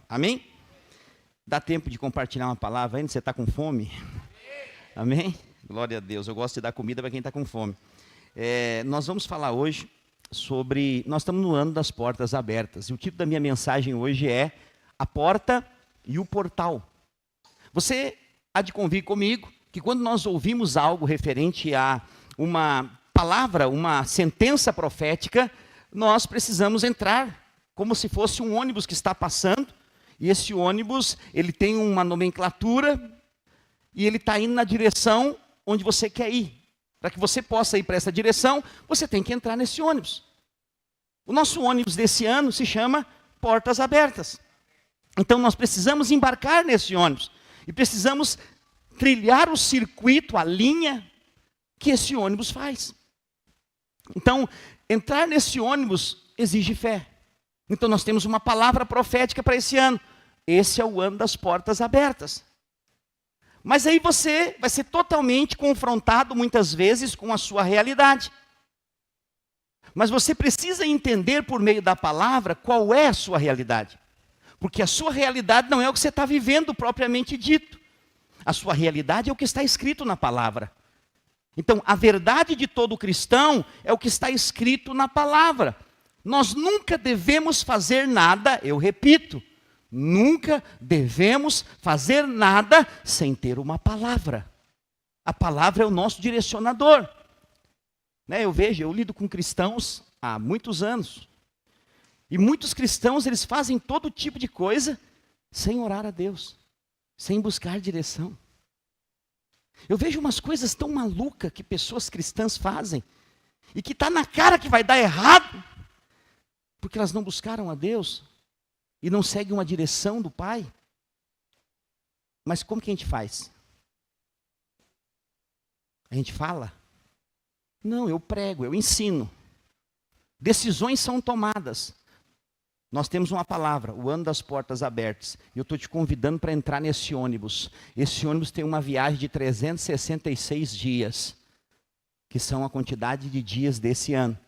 Amém? Dá tempo de compartilhar uma palavra ainda? Você está com fome? Amém? Glória a Deus. Eu gosto de dar comida para quem está com fome. Nós vamos falar hoje sobre... Nós estamos no ano das portas abertas. E o título da minha mensagem hoje é A Porta e o Portal. Você há de convir comigo que quando nós ouvimos algo referente a uma palavra, uma sentença profética, nós precisamos entrar como se fosse um ônibus que está passando. E esse ônibus, ele tem uma nomenclatura e ele está indo na direção onde você quer ir. Para que você possa ir para essa direção, você tem que entrar nesse ônibus. O nosso ônibus desse ano se chama Portas Abertas. Então nós precisamos embarcar nesse ônibus e precisamos trilhar o circuito, a linha que esse ônibus faz. Então, entrar nesse ônibus exige fé. Então nós temos uma palavra profética para esse ano. Esse é o ano das portas abertas. Mas aí você vai ser totalmente confrontado muitas vezes com a sua realidade. Mas você precisa entender por meio da palavra qual é a sua realidade. Porque a sua realidade não é o que você está vivendo propriamente dito. A sua realidade é o que está escrito na palavra. Então, a verdade de todo cristão é o que está escrito na palavra. Nós nunca devemos fazer nada, eu repito, nunca devemos fazer nada sem ter uma palavra. A palavra é o nosso direcionador. Eu lido com cristãos há muitos anos. E muitos cristãos, eles fazem todo tipo de coisa sem orar a Deus, sem buscar direção. Eu vejo umas coisas tão malucas que pessoas cristãs fazem, e que está na cara que vai dar errado, porque elas não buscaram a Deus e não seguem uma direção do Pai. Mas como que a gente faz? A gente fala? Não, eu prego, eu ensino. Decisões são tomadas. Nós temos uma palavra, o ano das portas abertas. E eu estou te convidando para entrar nesse ônibus. Esse ônibus tem uma viagem de 366 dias, que são a quantidade de dias desse ano.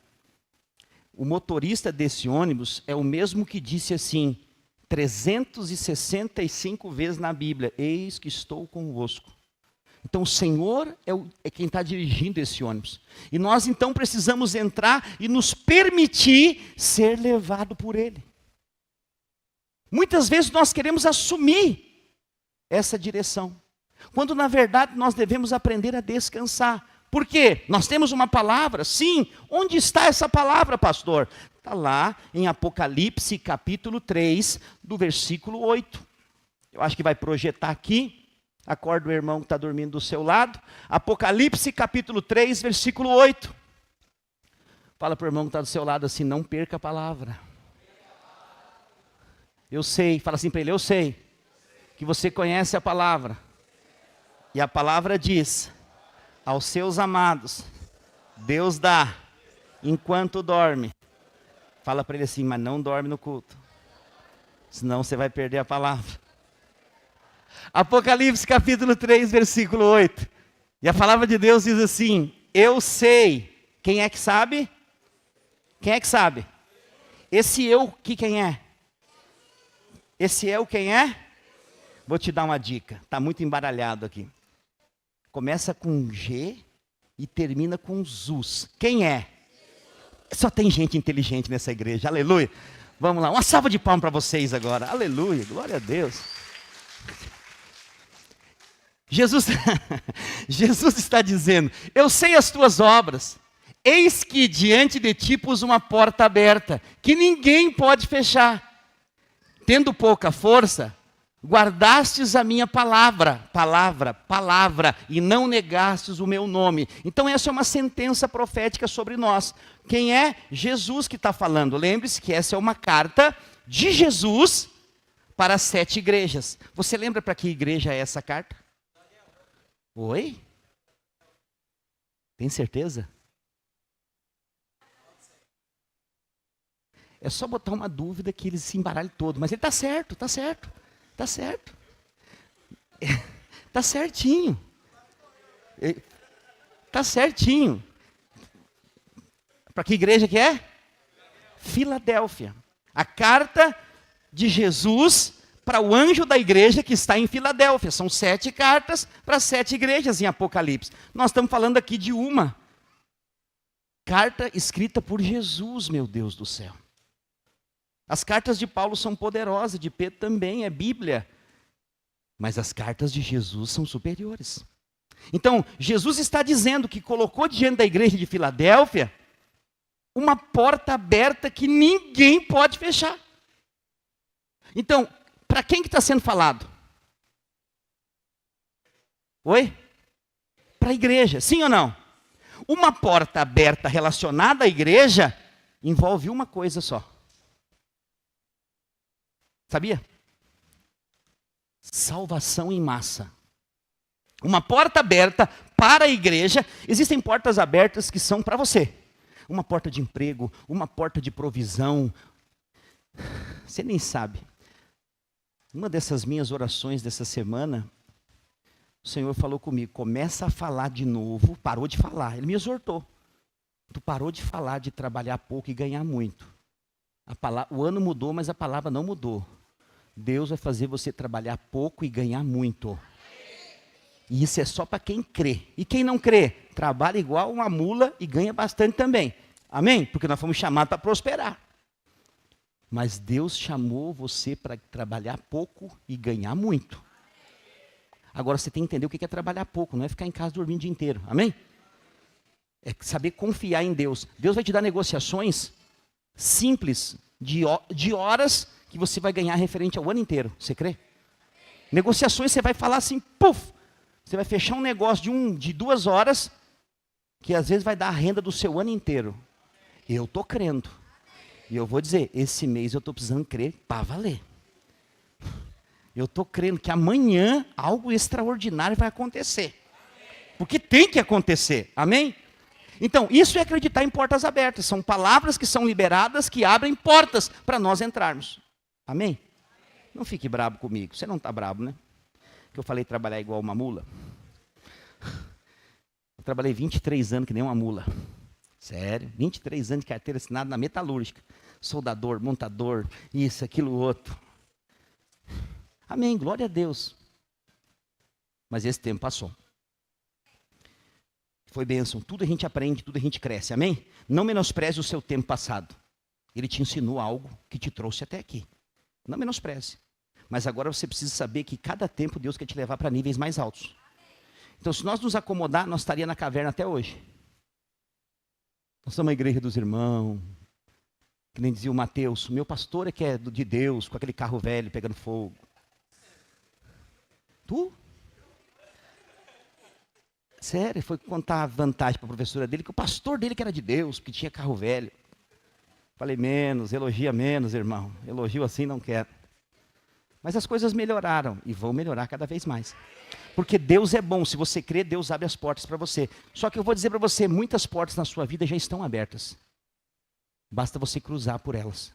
O motorista desse ônibus é o mesmo que disse assim, 365 vezes na Bíblia, eis que estou convosco. Então o Senhor é quem está dirigindo esse ônibus. E nós então precisamos entrar e nos permitir ser levado por Ele. Muitas vezes nós queremos assumir essa direção, quando na verdade nós devemos aprender a descansar. Por quê? Nós temos uma palavra, sim. Onde está essa palavra, pastor? Está lá em Apocalipse, capítulo 3, do versículo 8. Eu acho que vai projetar aqui. Acorda o irmão que está dormindo do seu lado. Apocalipse, capítulo 3, versículo 8. Fala para o irmão que está do seu lado assim, não perca a palavra. Eu sei, fala assim para ele, eu sei que você conhece a palavra. E a palavra diz... aos seus amados, Deus dá, enquanto dorme. Fala para ele assim, mas não dorme no culto, senão você vai perder a palavra. Apocalipse capítulo 3, versículo 8. E a palavra de Deus diz assim, eu sei. Quem é que sabe? Quem é que sabe? Esse eu, quem é? Esse eu quem é? Vou te dar uma dica, está muito embaralhado aqui. Começa com G e termina com ZUS. Quem é? Só tem gente inteligente nessa igreja, aleluia. Vamos lá, uma salva de palmas para vocês agora, aleluia, glória a Deus. Jesus está dizendo, eu sei as tuas obras, eis que diante de ti pus uma porta aberta, que ninguém pode fechar. Tendo pouca força, guardastes a minha palavra, e não negastes o meu nome. Então essa é uma sentença profética sobre nós. Quem é? Jesus que está falando. Lembre-se que essa é uma carta de Jesus para as 7 igrejas. Você lembra para que igreja é essa carta? Oi? Tem certeza? É só botar uma dúvida que ele se embaralhe todo. Mas ele está certo, está certo. Está certo. Está certinho. Está certinho. Para que igreja que é? Filadélfia. A carta de Jesus para o anjo da igreja que está em Filadélfia. São 7 cartas para 7 igrejas em Apocalipse. Nós estamos falando aqui de uma carta escrita por Jesus, meu Deus do céu. As cartas de Paulo são poderosas, de Pedro também, é Bíblia. Mas as cartas de Jesus são superiores. Então, Jesus está dizendo que colocou diante da igreja de Filadélfia uma porta aberta que ninguém pode fechar. Então, para quem que está sendo falado? Oi? Para a igreja, sim ou não? Uma porta aberta relacionada à igreja envolve uma coisa só. Sabia? Salvação em massa. Uma porta aberta para a igreja. Existem portas abertas que são para você. Uma porta de emprego, uma porta de provisão. Você nem sabe. Uma dessas minhas orações dessa semana, o Senhor falou comigo, começa a falar de novo, parou de falar. Ele me exortou. Tu parou de falar de trabalhar pouco e ganhar muito. O ano mudou, mas a palavra não mudou. Deus vai fazer você trabalhar pouco e ganhar muito. E isso é só para quem crê. E quem não crê, trabalha igual uma mula e ganha bastante também. Amém? Porque nós fomos chamados para prosperar. Mas Deus chamou você para trabalhar pouco e ganhar muito. Agora você tem que entender o que é trabalhar pouco, não é ficar em casa dormindo o dia inteiro. Amém? É saber confiar em Deus. Deus vai te dar negociações simples, de horas, que você vai ganhar referente ao ano inteiro. Você crê? Negociações, você vai falar assim, puf! Você vai fechar um negócio de 2 horas, que às vezes vai dar a renda do seu ano inteiro. Eu estou crendo. E eu vou dizer, esse mês eu estou precisando crer para valer. Eu estou crendo que amanhã algo extraordinário vai acontecer. Porque tem que acontecer. Amém? Então, isso é acreditar em portas abertas. São palavras que são liberadas, que abrem portas para nós entrarmos. Amém? Não fique bravo comigo. Você não está bravo, né? Que eu falei trabalhar igual uma mula. Eu trabalhei 23 anos que nem uma mula. Sério, 23 anos de carteira assinada na metalúrgica. Soldador, montador, isso, aquilo, outro. Amém, glória a Deus. Mas esse tempo passou. Foi bênção, tudo a gente aprende, tudo a gente cresce, amém? Não menospreze o seu tempo passado. Ele te ensinou algo que te trouxe até aqui. Não menospreze. Mas agora você precisa saber que cada tempo Deus quer te levar para níveis mais altos. Então, se nós nos acomodar, nós estaríamos na caverna até hoje. Nós somos a igreja dos irmãos. Que nem dizia o Mateus, meu pastor é que é de Deus, com aquele carro velho pegando fogo. Tu? Sério, foi contar a vantagem para a professora dele, que o pastor dele que era de Deus, que tinha carro velho. Falei, elogia menos, irmão. Elogio assim não quero. Mas as coisas melhoraram e vão melhorar cada vez mais. Porque Deus é bom, se você crê, Deus abre as portas para você. Só que eu vou dizer para você, muitas portas na sua vida já estão abertas. Basta você cruzar por elas.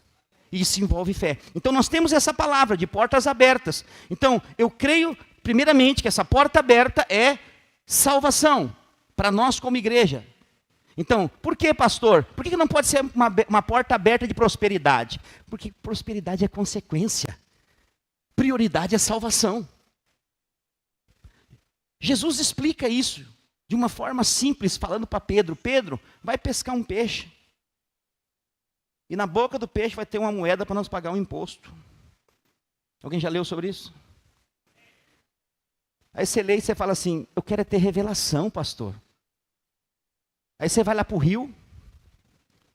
E isso envolve fé. Então nós temos essa palavra de portas abertas. Então eu creio, primeiramente, que essa porta aberta é salvação para nós como igreja. Então, por que, pastor? Por que não pode ser uma porta aberta de prosperidade? Porque prosperidade é consequência. Prioridade é salvação. Jesus explica isso de uma forma simples, falando para Pedro. Pedro, vai pescar um peixe. E na boca do peixe vai ter uma moeda para nós pagar um imposto. Alguém já leu sobre isso? Aí você lê e você fala assim, eu quero é ter revelação, pastor. Aí você vai lá para o rio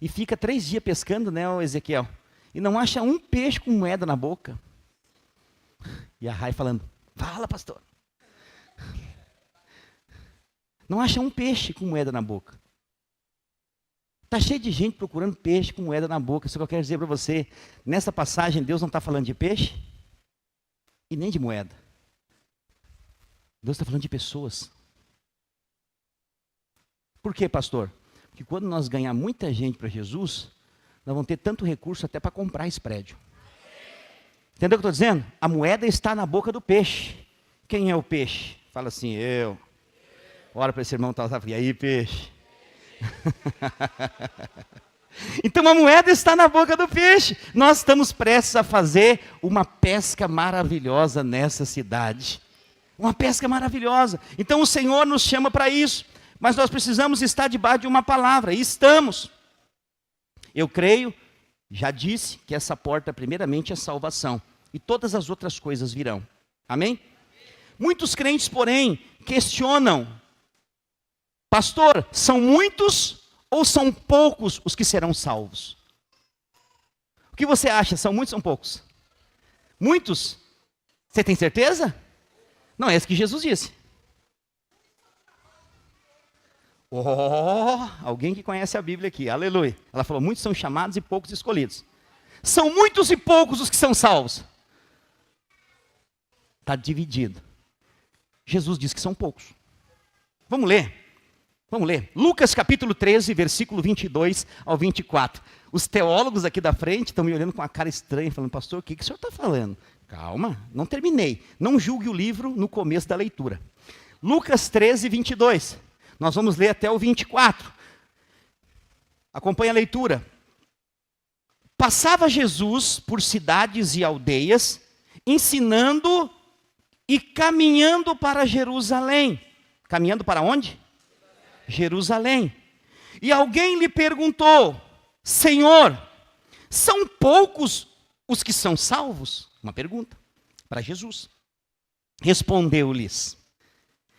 e fica 3 dias pescando, né, Ezequiel? E não acha um peixe com moeda na boca. E a Rai falando, fala, pastor. Não acha um peixe com moeda na boca. Está cheio de gente procurando peixe com moeda na boca. Isso que eu quero dizer para você. Nessa passagem, Deus não está falando de peixe e nem de moeda. Deus está falando de pessoas. Por quê, pastor? Porque quando nós ganhar muita gente para Jesus, nós vamos ter tanto recurso até para comprar esse prédio. Entendeu o que eu estou dizendo? A moeda está na boca do peixe. Quem é o peixe? Fala assim, eu. Ora para esse irmão, e aí, peixe? Então a moeda está na boca do peixe. Nós estamos prestes a fazer uma pesca maravilhosa nessa cidade. Uma pesca maravilhosa. Então o Senhor nos chama para isso. Mas nós precisamos estar debaixo de uma palavra. E estamos. Eu creio, já disse, que essa porta primeiramente é salvação. E todas as outras coisas virão. Amém? Muitos crentes, porém, questionam. Pastor, são muitos ou são poucos os que serão salvos? O que você acha? São muitos ou são poucos? Muitos? Você tem certeza? Não, é isso que Jesus disse. Oh, alguém que conhece a Bíblia aqui, aleluia. Ela falou, muitos são chamados e poucos escolhidos. São muitos e poucos os que são salvos. Está dividido. Jesus diz que são poucos. Vamos ler. Vamos ler. Lucas capítulo 13, versículo 22 ao 24. Os teólogos aqui da frente estão me olhando com uma cara estranha, falando, pastor, o que o senhor está falando? Calma, não terminei. Não julgue o livro no começo da leitura. Lucas 13, 22. Nós vamos ler até o 24. Acompanhe a leitura. Passava Jesus por cidades e aldeias, ensinando e caminhando para Jerusalém. Caminhando para onde? Jerusalém. E alguém lhe perguntou, Senhor, são poucos os que são salvos? Uma pergunta para Jesus. Respondeu-lhes,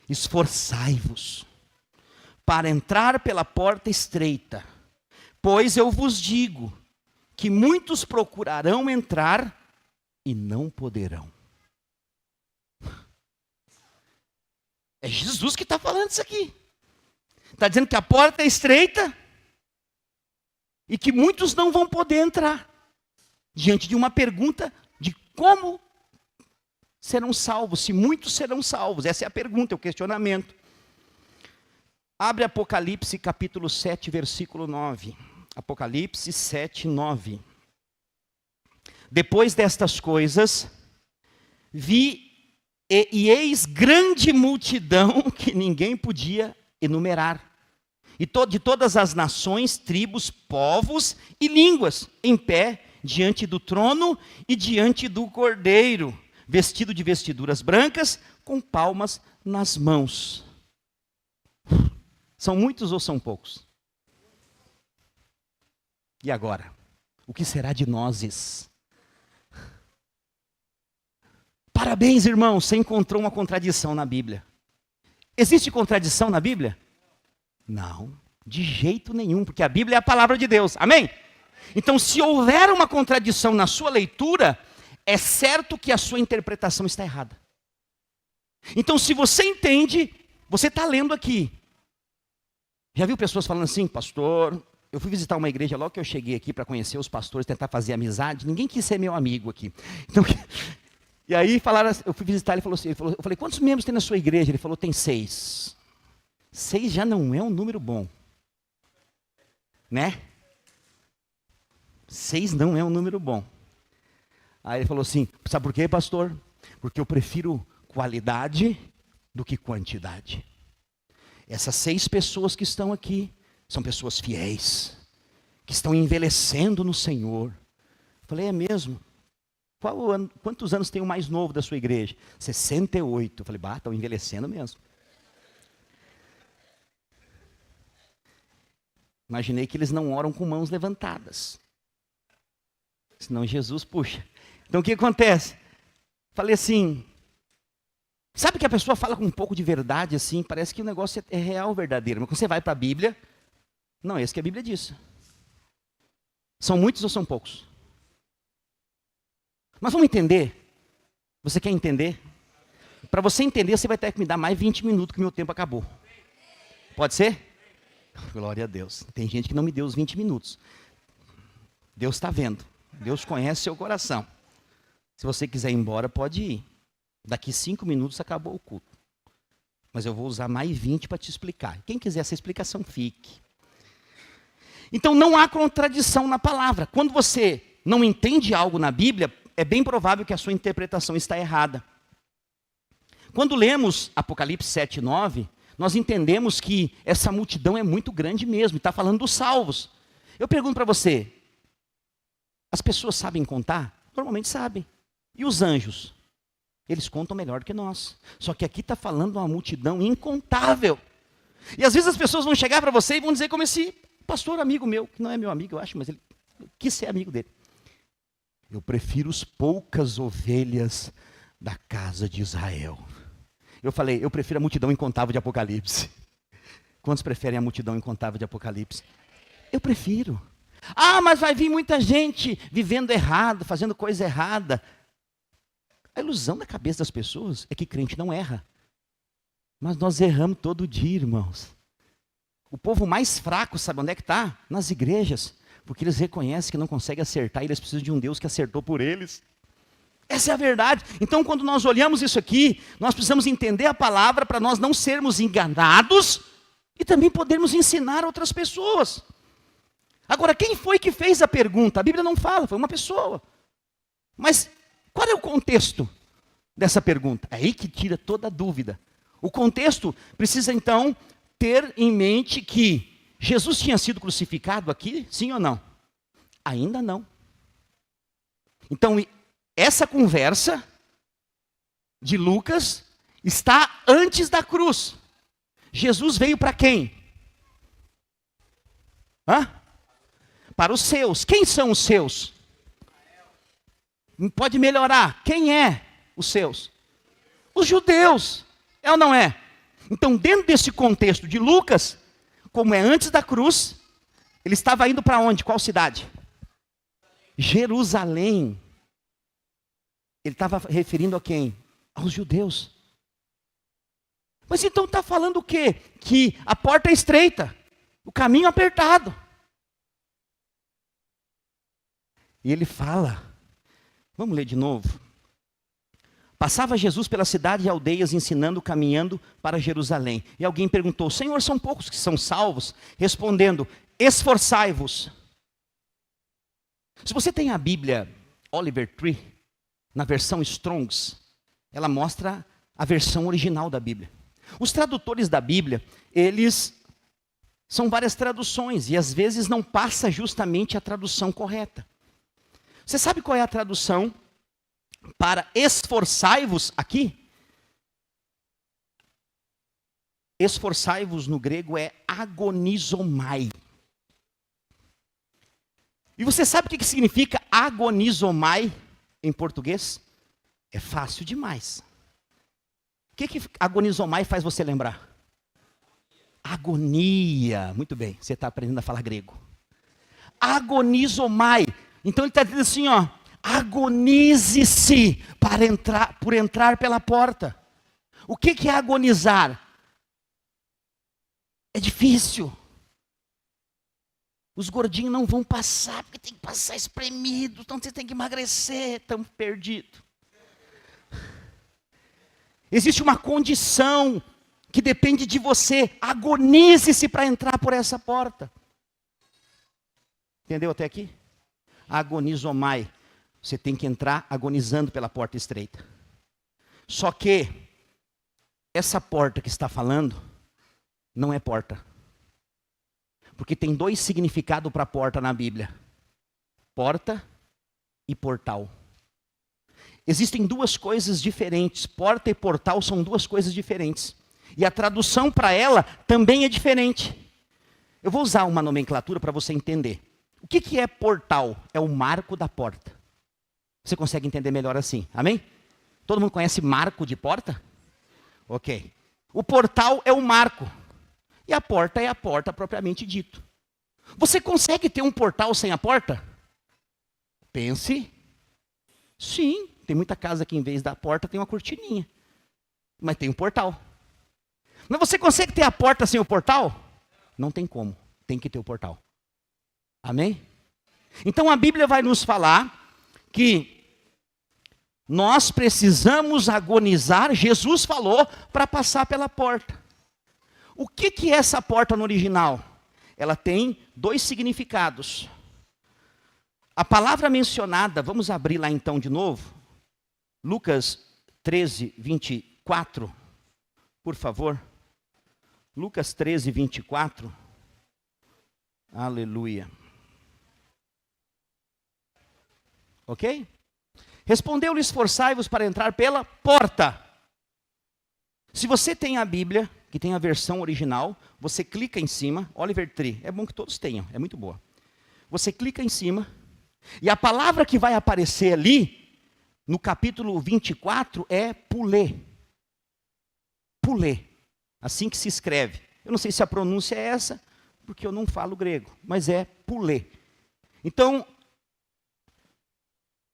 esforçai-vos para entrar pela porta estreita, pois eu vos digo que muitos procurarão entrar e não poderão. É Jesus que está falando isso aqui. Está dizendo que a porta é estreita e que muitos não vão poder entrar. Diante de uma pergunta de como serão salvos, se muitos serão salvos. Essa é a pergunta, é o questionamento. Abre Apocalipse capítulo 7, versículo 9. Apocalipse 7, 9. Depois destas coisas, vi e eis grande multidão que ninguém podia enumerar. E de todas as nações, tribos, povos e línguas, em pé, diante do trono e diante do Cordeiro, vestido de vestiduras brancas, com palmas nas mãos. São muitos ou são poucos? E agora? O que será de nós? Parabéns, irmão, você encontrou uma contradição na Bíblia. Existe contradição na Bíblia? Não, de jeito nenhum, porque a Bíblia é a palavra de Deus, amém? Então, se houver uma contradição na sua leitura, é certo que a sua interpretação está errada. Então, se você entende, você está lendo aqui. Já viu pessoas falando assim, pastor, eu fui visitar uma igreja logo que eu cheguei aqui para conhecer os pastores, tentar fazer amizade, ninguém quis ser meu amigo aqui. Então, e aí falaram, eu fui visitar, ele falou assim, eu falei, quantos membros tem na sua igreja? Ele falou, tem 6. 6 já não é um número bom. Né? 6 não é um número bom. Aí ele falou assim, sabe por quê, pastor? Porque eu prefiro qualidade do que quantidade. Essas 6 pessoas que estão aqui, são pessoas fiéis, que estão envelhecendo no Senhor. Eu falei, é mesmo? Quantos anos tem o mais novo da sua igreja? 68. Eu falei, estão envelhecendo mesmo. Imaginei que eles não oram com mãos levantadas. Senão Jesus puxa. Então o que acontece? Falei assim, sabe que a pessoa fala com um pouco de verdade assim, parece que o negócio é real, verdadeiro. Mas quando você vai para a Bíblia, não é isso que a Bíblia diz. São muitos ou são poucos? Nós vamos entender. Você quer entender? Para você entender, você vai ter que me dar mais 20 minutos, que meu tempo acabou. Pode ser? Glória a Deus. Tem gente que não me deu os 20 minutos. Deus está vendo. Deus conhece seu coração. Se você quiser ir embora, pode ir. Daqui 5 minutos acabou o culto. Mas eu vou usar mais 20 para te explicar. Quem quiser essa explicação, fique. Então não há contradição na palavra. Quando você não entende algo na Bíblia, é bem provável que a sua interpretação está errada. Quando lemos Apocalipse 7, 9, nós entendemos que essa multidão é muito grande mesmo, está falando dos salvos. Eu pergunto para você, as pessoas sabem contar? Normalmente sabem. E os anjos? Eles contam melhor que nós. Só que aqui está falando de uma multidão incontável. E às vezes as pessoas vão chegar para você e vão dizer como esse pastor amigo meu, que não é meu amigo, eu acho, mas ele quis ser amigo dele. Eu prefiro as poucas ovelhas da casa de Israel. Eu falei, eu prefiro a multidão incontável de Apocalipse. Quantos preferem a multidão incontável de Apocalipse? Eu prefiro. Ah, mas vai vir muita gente vivendo errado, fazendo coisa errada. A ilusão da cabeça das pessoas é que crente não erra. Mas nós erramos todo dia, irmãos. O povo mais fraco, sabe onde é que está? Nas igrejas. Porque eles reconhecem que não conseguem acertar e eles precisam de um Deus que acertou por eles. Essa é a verdade. Então, quando nós olhamos isso aqui, nós precisamos entender a palavra para nós não sermos enganados e também podermos ensinar outras pessoas. Agora, quem foi que fez a pergunta? A Bíblia não fala, foi uma pessoa. Mas qual é o contexto dessa pergunta? É aí que tira toda a dúvida. O contexto precisa, então, ter em mente que Jesus tinha sido crucificado aqui, sim ou não? Ainda não. Então, essa conversa de Lucas está antes da cruz. Jesus veio para quem? Para os seus. Quem são os seus? Pode melhorar. Quem é os seus? Os judeus. É ou não é? Então, dentro desse contexto de Lucas, como é antes da cruz, ele estava indo para onde? Qual cidade? Jerusalém. Ele estava referindo a quem? Aos judeus. Mas então está falando o quê? Que a porta é estreita, o caminho apertado. E ele fala, vamos ler de novo. Passava Jesus pela cidade e aldeias ensinando, caminhando para Jerusalém. E alguém perguntou, Senhor, são poucos que são salvos? Respondendo, esforçai-vos. Se você tem a Bíblia Oliver Tree, na versão Strongs, ela mostra a versão original da Bíblia. Os tradutores da Bíblia, eles são várias traduções e às vezes não passa justamente a tradução correta. Você sabe qual é a tradução para esforçai-vos aqui? Esforçai-vos no grego é agonizomai. E você sabe o que significa agonizomai em português? É fácil demais. O que agonizomai faz você lembrar? Agonia. Muito bem, você está aprendendo a falar grego. Agonizomai. Então ele está dizendo assim, ó, agonize-se por entrar pela porta. O que é agonizar? É difícil. Os gordinhos não vão passar, porque tem que passar espremido, então você tem que emagrecer, estamos perdidos. Existe uma condição que depende de você, agonize-se para entrar por essa porta. Entendeu até aqui? Agonizomai. Você tem que entrar agonizando pela porta estreita. Só que essa porta que está falando não é porta. Porque tem dois significados para porta na Bíblia. Porta e portal. Existem duas coisas diferentes. Porta e portal são duas coisas diferentes. E a tradução para ela também é diferente. Eu vou usar uma nomenclatura para você entender. O que é portal? É o marco da porta. Você consegue entender melhor assim, amém? Todo mundo conhece marco de porta? Ok. O portal é o marco. E a porta é a porta propriamente dito. Você consegue ter um portal sem a porta? Pense. Sim, tem muita casa que em vez da porta tem uma cortininha. Mas tem um portal. Mas você consegue ter a porta sem o portal? Não tem como, tem que ter o portal. Amém? Então a Bíblia vai nos falar que nós precisamos agonizar, Jesus falou, para passar pela porta. O que é essa porta no original? Ela tem dois significados. A palavra mencionada, vamos abrir lá então de novo. Lucas 13, 24, por favor. Lucas 13, 24. Aleluia. Ok? Respondeu-lhe: esforçai-vos para entrar pela porta. Se você tem a Bíblia, que tem a versão original, você clica em cima, Oliver Tree, é bom que todos tenham, é muito boa. Você clica em cima, e a palavra que vai aparecer ali, no capítulo 24, é pulê. Pulê, assim que se escreve. Eu não sei se a pronúncia é essa, porque eu não falo grego, mas é pulê. Então,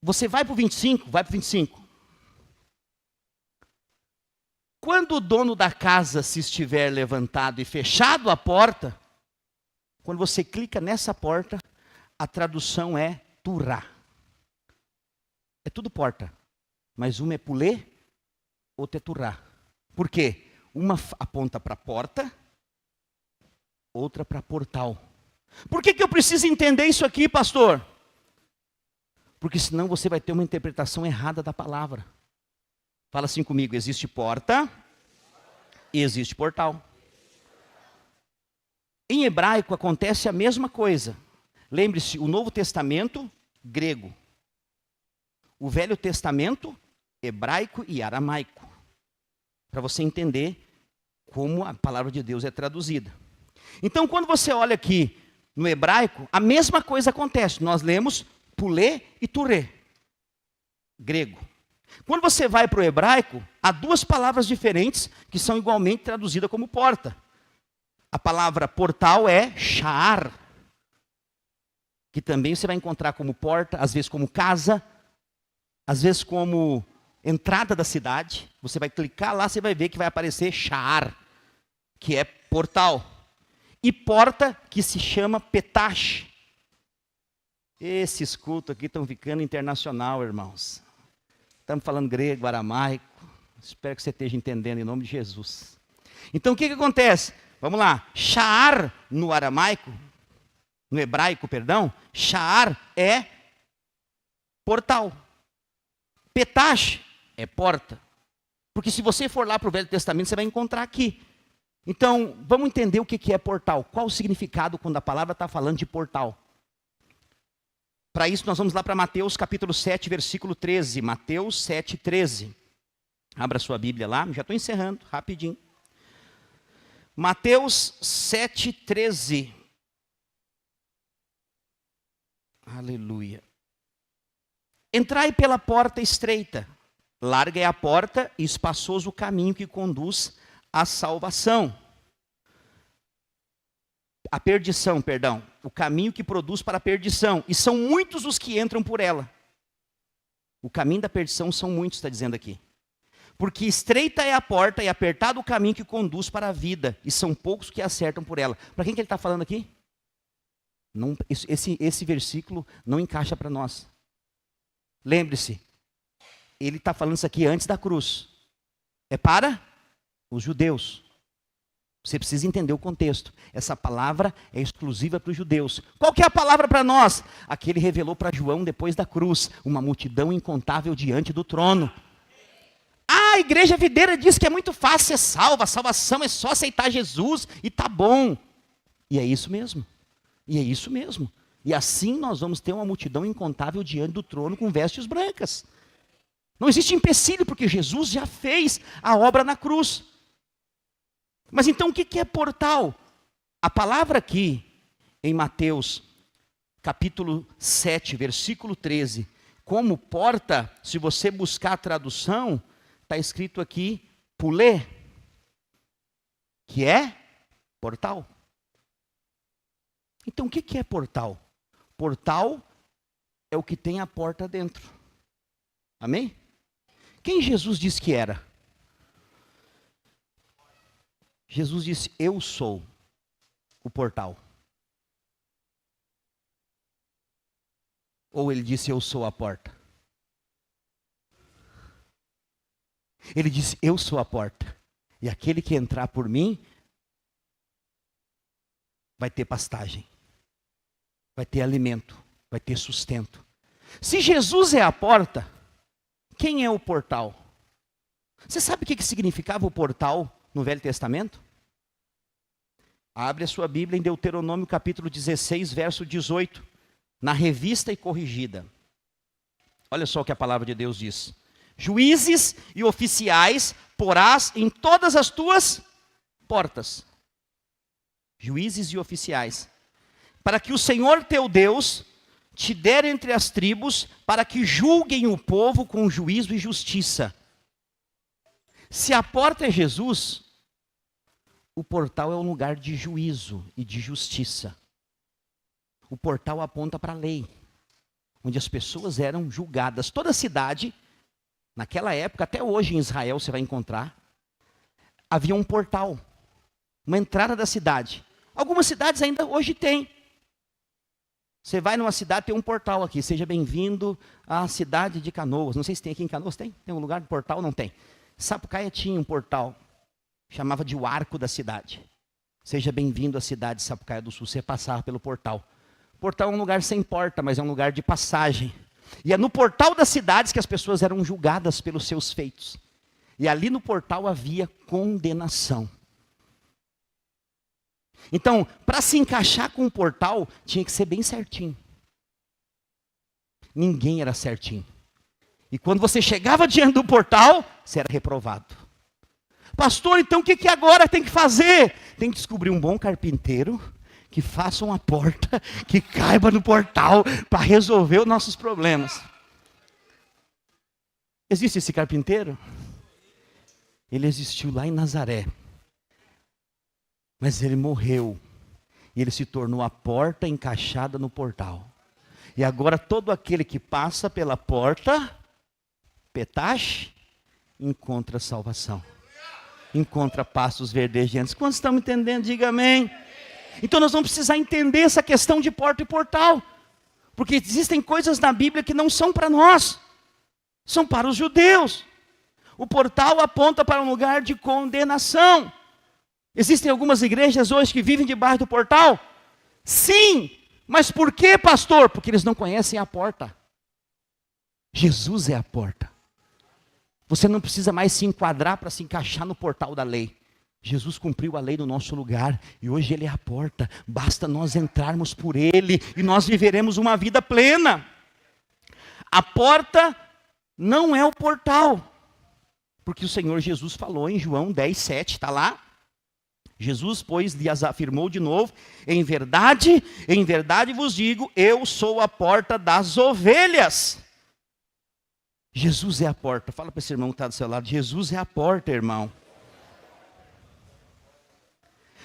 você vai para o 25, vai para o 25. Quando o dono da casa se estiver levantado e fechado a porta, quando você clica nessa porta, a tradução é turá. É tudo porta, mas uma é pulê, outra é turá. Por quê? Uma aponta para a porta, outra para portal. Por que eu preciso entender isso aqui, pastor? Porque senão você vai ter uma interpretação errada da palavra. Fala assim comigo: existe porta e existe portal. Em hebraico acontece a mesma coisa. Lembre-se, o Novo Testamento, grego. O Velho Testamento, hebraico e aramaico. Para você entender como a palavra de Deus é traduzida. Então, quando você olha aqui no hebraico, a mesma coisa acontece. Nós lemos pulê e turê, grego. Quando você vai para o hebraico, há duas palavras diferentes que são igualmente traduzidas como porta. A palavra portal é sha'ar, que também você vai encontrar como porta, às vezes como casa, às vezes como entrada da cidade. Você vai clicar lá, você vai ver que vai aparecer sha'ar, que é portal. E porta, que se chama petash. Esses cultos aqui estão ficando internacional, irmãos. Estamos falando grego, aramaico. Espero que você esteja entendendo em nome de Jesus. Então o que acontece? Vamos lá. Sha'ar no aramaico, no hebraico, perdão. Sha'ar é portal. Petash é porta. Porque se você for lá para o Velho Testamento, você vai encontrar aqui. Então, vamos entender o que é portal. Qual o significado quando a palavra está falando de portal? Para isso, nós vamos lá para Mateus capítulo 7, versículo 13. Mateus 7, 13. Abra sua Bíblia lá, já estou encerrando, rapidinho. Mateus 7, 13. Aleluia. Entrai pela porta estreita, larga é a porta e espaçoso o caminho que conduz à salvação. A perdição, perdão. O caminho que produz para a perdição. E são muitos os que entram por ela. O caminho da perdição são muitos, está dizendo aqui. Porque estreita é a porta e apertado o caminho que conduz para a vida. E são poucos que acertam por ela. Para quem que ele está falando aqui? Não, esse versículo não encaixa para nós. Lembre-se, ele está falando isso aqui antes da cruz. É para os judeus. Você precisa entender o contexto. Essa palavra é exclusiva para os judeus. Qual que é a palavra para nós? A que ele revelou para João depois da cruz. Uma multidão incontável diante do trono. A igreja videira diz que é muito fácil ser salva. A salvação é só aceitar Jesus e tá bom. E é isso mesmo. E é isso mesmo. E assim nós vamos ter uma multidão incontável diante do trono com vestes brancas. Não existe empecilho, porque Jesus já fez a obra na cruz. Mas então o que é portal? A palavra aqui, em Mateus, capítulo 7, versículo 13, como porta, se você buscar a tradução, está escrito aqui, pulê, que é portal. Então o que é portal? Portal é o que tem a porta dentro. Amém? Quem Jesus disse que era? Jesus disse, eu sou o portal. Ou ele disse, eu sou a porta? Ele disse, eu sou a porta. E aquele que entrar por mim, vai ter pastagem. Vai ter alimento. Vai ter sustento. Se Jesus é a porta, quem é o portal? Você sabe o que significava o portal no Velho Testamento? Abre a sua Bíblia em Deuteronômio capítulo 16, verso 18, na Revista e Corrigida. Olha só o que a palavra de Deus diz. Juízes e oficiais porás em todas as tuas portas. Juízes e oficiais. Para que o Senhor teu Deus te der entre as tribos, para que julguem o povo com juízo e justiça. Se a porta é Jesus, o portal é um lugar de juízo e de justiça. O portal aponta para a lei, onde as pessoas eram julgadas. Toda cidade, naquela época, até hoje em Israel você vai encontrar, havia um portal, uma entrada da cidade. Algumas cidades ainda hoje têm. Você vai numa cidade, tem um portal aqui. Seja bem-vindo à cidade de Canoas. Não sei se tem aqui em Canoas, tem? Tem um lugar de portal? Não tem. Sapucaia tinha um portal, chamava de o arco da cidade. Seja bem-vindo à cidade de Sapucaia do Sul. Você passava pelo portal. O portal é um lugar sem porta, mas é um lugar de passagem. E é no portal das cidades que as pessoas eram julgadas pelos seus feitos. E ali no portal havia condenação. Então, para se encaixar com o portal, tinha que ser bem certinho. Ninguém era certinho. E quando você chegava diante do portal, você era reprovado. Pastor, então o que agora tem que fazer? Tem que descobrir um bom carpinteiro que faça uma porta que caiba no portal para resolver os nossos problemas. Existe esse carpinteiro? Ele existiu lá em Nazaré. Mas ele morreu. E ele se tornou a porta encaixada no portal. E agora todo aquele que passa pela porta, petache, encontra salvação. Encontra pastos verdejantes. Quantos estão entendendo? Diga amém. Então nós vamos precisar entender essa questão de porta e portal. Porque existem coisas na Bíblia que não são para nós. São para os judeus. O portal aponta para um lugar de condenação. Existem algumas igrejas hoje que vivem debaixo do portal? Sim. Mas por que, pastor? Porque eles não conhecem a porta. Jesus é a porta. Você não precisa mais se enquadrar para se encaixar no portal da lei. Jesus cumpriu a lei no nosso lugar e hoje Ele é a porta. Basta nós entrarmos por Ele e nós viveremos uma vida plena. A porta não é o portal. Porque o Senhor Jesus falou em João 10:7, está lá. Jesus, pois, lhes afirmou de novo, em verdade vos digo, eu sou a porta das ovelhas. Jesus é a porta. Fala para esse irmão que está do seu lado, Jesus é a porta, irmão.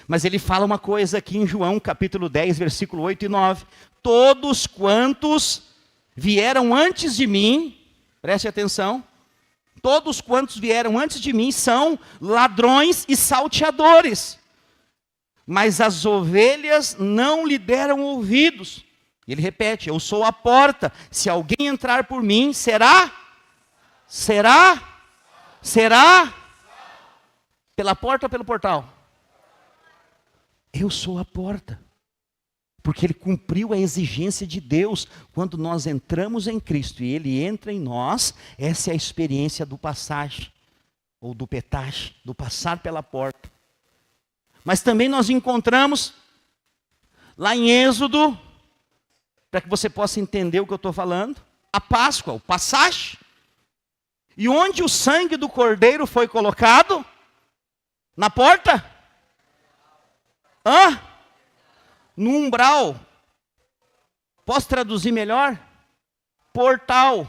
Mas ele fala uma coisa aqui em João, capítulo 10, versículo 8 e 9. Todos quantos vieram antes de mim, preste atenção, todos quantos vieram antes de mim são ladrões e salteadores. Mas as ovelhas não lhe deram ouvidos. Ele repete, eu sou a porta. Se alguém entrar por mim, será? Pela porta ou pelo portal? Eu sou a porta. Porque Ele cumpriu a exigência de Deus. Quando nós entramos em Cristo e Ele entra em nós, essa é a experiência do passagem, ou do petache, do passar pela porta. Mas também nós encontramos, lá em Êxodo, para que você possa entender o que eu estou falando, a Páscoa, o passagem. E onde o sangue do cordeiro foi colocado? Na porta? No umbral. Posso traduzir melhor? Portal.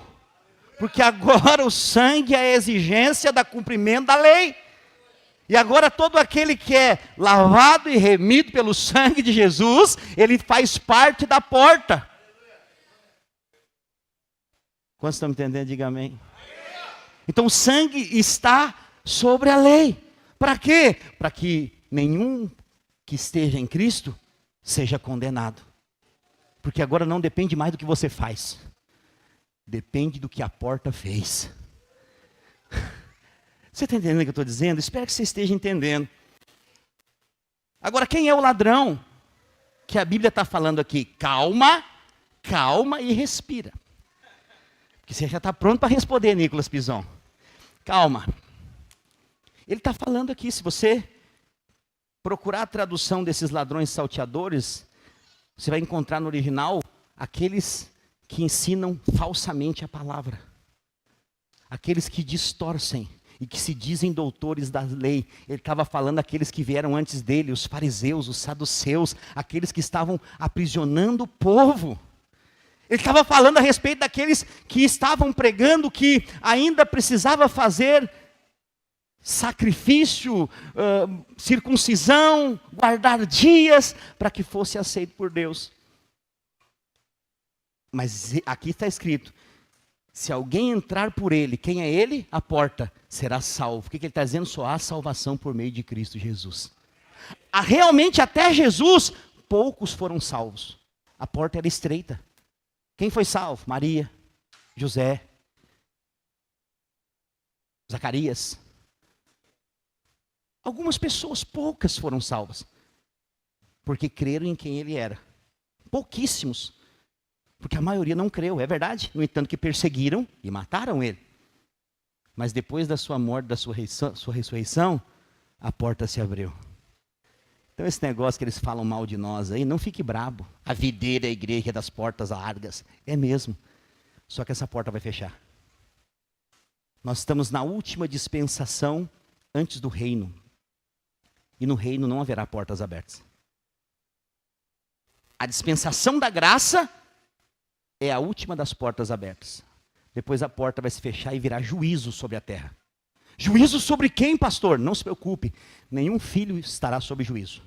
Porque agora o sangue é a exigência da cumprimento da lei. E agora todo aquele que é lavado e remido pelo sangue de Jesus, ele faz parte da porta. Quantos estão me entendendo? Diga amém. Então o sangue está sobre a lei. Para quê? Para que nenhum que esteja em Cristo seja condenado. Porque agora não depende mais do que você faz. Depende do que a porta fez. Você está entendendo o que eu estou dizendo? Espero que você esteja entendendo. Agora, quem é o ladrão que a Bíblia está falando aqui? Calma e respira. Porque você já está pronto para responder, Nicolas Pison. Calma. Ele está falando aqui, se você procurar a tradução desses ladrões salteadores, você vai encontrar no original aqueles que ensinam falsamente a palavra. Aqueles que distorcem e que se dizem doutores da lei. Ele estava falando daqueles que vieram antes dele, os fariseus, os saduceus, aqueles que estavam aprisionando o povo. Ele estava falando a respeito daqueles que estavam pregando que ainda precisava fazer sacrifício, circuncisão, guardar dias para que fosse aceito por Deus. Mas aqui está escrito, se alguém entrar por ele, quem é ele? A porta, será salvo. O que ele está dizendo? Só há salvação por meio de Cristo Jesus. Realmente até Jesus, poucos foram salvos. A porta era estreita. Quem foi salvo? Maria, José, Zacarias. Algumas pessoas, poucas foram salvas. Porque creram em quem ele era. Pouquíssimos. Porque a maioria não creu, é verdade. No entanto que perseguiram e mataram ele. Mas depois da sua morte, da sua ressurreição, a porta se abriu. Então esse negócio que eles falam mal de nós aí, não fique brabo. A videira é a igreja das portas largas. É mesmo. Só que essa porta vai fechar. Nós estamos na última dispensação antes do reino. E no reino não haverá portas abertas. A dispensação da graça é a última das portas abertas. Depois a porta vai se fechar e virá juízo sobre a terra. Juízo sobre quem, pastor? Não se preocupe. Nenhum filho estará sob juízo.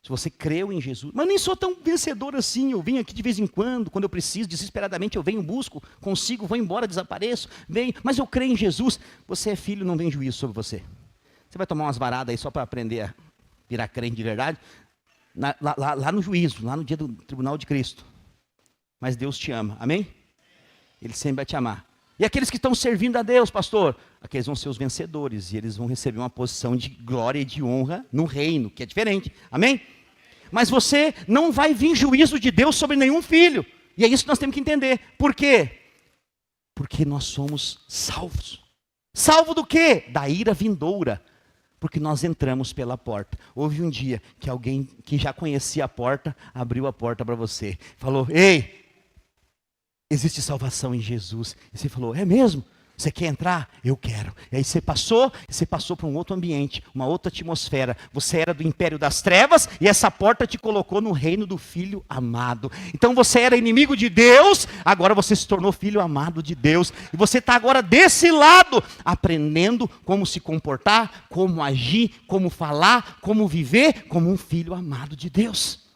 Se você creu em Jesus. Mas nem sou tão vencedor assim. Eu venho aqui de vez em quando eu preciso, desesperadamente eu venho, busco, consigo, vou embora, desapareço. Venho, mas eu creio em Jesus. Você é filho, não vem juízo sobre você. Você vai tomar umas varadas aí só para aprender a virar crente de verdade. Lá no juízo, lá no dia do tribunal de Cristo. Mas Deus te ama, amém? Ele sempre vai te amar. E aqueles que estão servindo a Deus, pastor, aqueles vão ser os vencedores. E eles vão receber uma posição de glória e de honra no reino, que é diferente, amém? Mas você não vai vir juízo de Deus sobre nenhum filho. E é isso que nós temos que entender. Por quê? Porque nós somos salvos. Salvo do quê? Da ira vindoura. Porque nós entramos pela porta. Houve um dia que alguém que já conhecia a porta, abriu a porta para você. Falou, ei, existe salvação em Jesus. E você falou, é mesmo? Você quer entrar? Eu quero. E aí você passou para um outro ambiente, uma outra atmosfera. Você era do império das trevas e essa porta te colocou no reino do Filho amado. Então você era inimigo de Deus, agora você se tornou filho amado de Deus. E você está agora desse lado, aprendendo como se comportar, como agir, como falar, como viver, como um filho amado de Deus.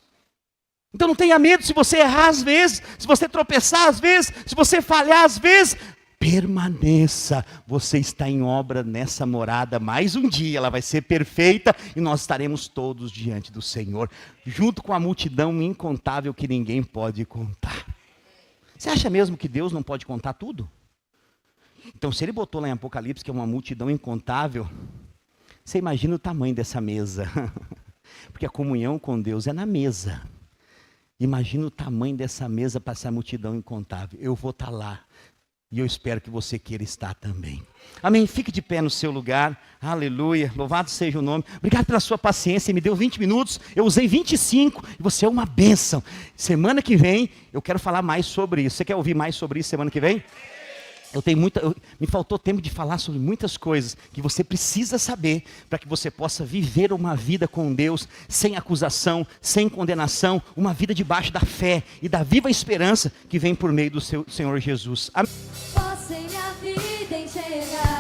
Então não tenha medo se você errar às vezes, se você tropeçar às vezes, se você falhar às vezes. Permaneça, você está em obra nessa morada, mais um dia ela vai ser perfeita e nós estaremos todos diante do Senhor, junto com a multidão incontável que ninguém pode contar. Você acha mesmo que Deus não pode contar tudo? Então se ele botou lá em Apocalipse que é uma multidão incontável, você imagina o tamanho dessa mesa, porque a comunhão com Deus é na mesa. Imagina o tamanho dessa mesa para essa multidão incontável. Eu vou estar lá. E eu espero que você queira estar também. Amém? Fique de pé no seu lugar. Aleluia. Louvado seja o nome. Obrigado pela sua paciência. Me deu 20 minutos. Eu usei 25. E você é uma bênção. Semana que vem, eu quero falar mais sobre isso. Você quer ouvir mais sobre isso semana que vem? Me faltou tempo de falar sobre muitas coisas que você precisa saber para que você possa viver uma vida com Deus sem acusação, sem condenação, uma vida debaixo da fé e da viva esperança que vem por meio do Senhor Jesus. Amém. Posso em minha vida enxergar